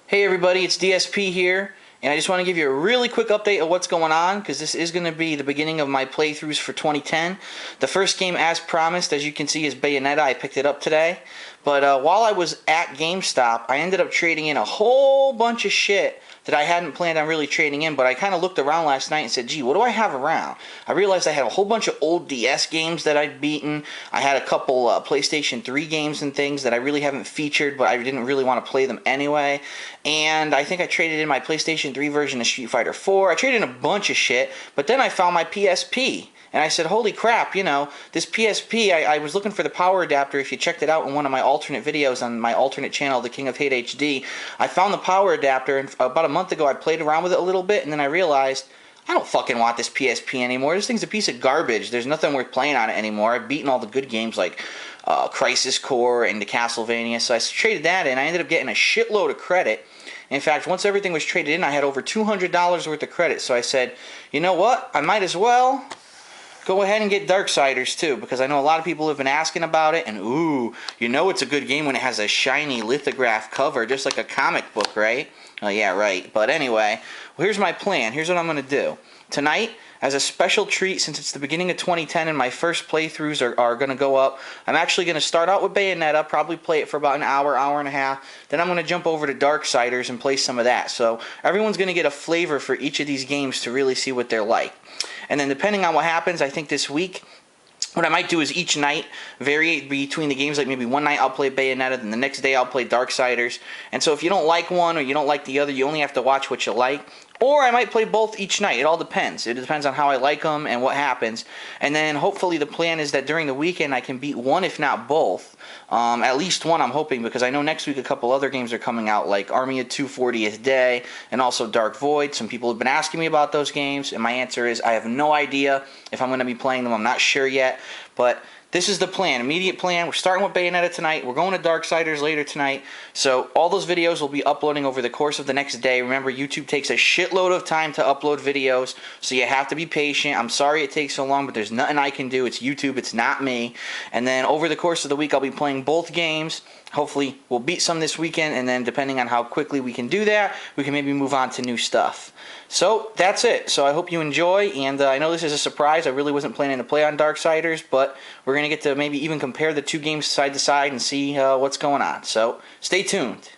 Hey everybody, it's DSP here, and I just want to give you a really quick update of what's going on, because this is going to be the beginning of my playthroughs for 2010. The first game, as promised, as you can see, is Bayonetta. I picked it up today, but while I was at GameStop, I ended up trading in a whole bunch of shit that I hadn't planned on really trading in, but I kind of looked around last night and said, gee, what do I have around? I realized I had a whole bunch of old DS games that I'd beaten. I had a couple PlayStation 3 games and things that I really haven't featured, but I didn't really want to play them anyway. And I think I traded in my PlayStation 3 version of Street Fighter 4. I traded in a bunch of shit, but then I found my PSP. And I said, holy crap, you know, this PSP, I was looking for the power adapter. If you checked it out in one of my alternate videos on my alternate channel, The King of Hate HD, I found the power adapter, and about a month ago I played around with it a little bit, and then I realized, I don't fucking want this PSP anymore. This thing's a piece of garbage. There's nothing worth playing on it anymore. I've beaten all the good games like Crisis Core and the Castlevania, so I traded that in. I ended up getting a shitload of credit. In fact, once everything was traded in, I had over $200 worth of credit, so I said, you know what, I might as well go ahead and get Darksiders too, because I know a lot of people have been asking about it, and ooh, you know it's a good game when it has a shiny lithograph cover, just like a comic book, right? Oh yeah, right. But anyway, well, here's my plan. Here's what I'm going to do. Tonight, as a special treat, since it's the beginning of 2010 and my first playthroughs are going to go up, I'm actually going to start out with Bayonetta, probably play it for about an hour, hour and a half. Then I'm going to jump over to Darksiders and play some of that. So everyone's going to get a flavor for each of these games to really see what they're like. And then depending on what happens, I think this week, what I might do is each night vary between the games. Like maybe one night I'll play Bayonetta, then the next day I'll play Darksiders. And so if you don't like one or you don't like the other, you only have to watch what you like. Or I might play both each night. It all depends. It depends on how I like them and what happens. And then hopefully the plan is that during the weekend I can beat one, if not both. At least one, I'm hoping, because I know next week a couple other games are coming out, like Army of 240th Day and also Dark Void. Some people have been asking me about those games, and my answer is I have no idea if I'm going to be playing them. I'm not sure yet, but this is the plan, immediate plan. We're starting with Bayonetta tonight. We're going to Darksiders later tonight. So all those videos will be uploading over the course of the next day. Remember, YouTube takes a shitload of time to upload videos, so you have to be patient. I'm sorry it takes so long, but there's nothing I can do. It's YouTube, it's not me. And then over the course of the week, I'll be playing both games. Hopefully, we'll beat some this weekend, and then depending on how quickly we can do that, we can maybe move on to new stuff. So, that's it. So, I hope you enjoy, and I know this is a surprise. I really wasn't planning to play on Darksiders, but we're going to get to maybe even compare the two games side to side and see what's going on. So, stay tuned.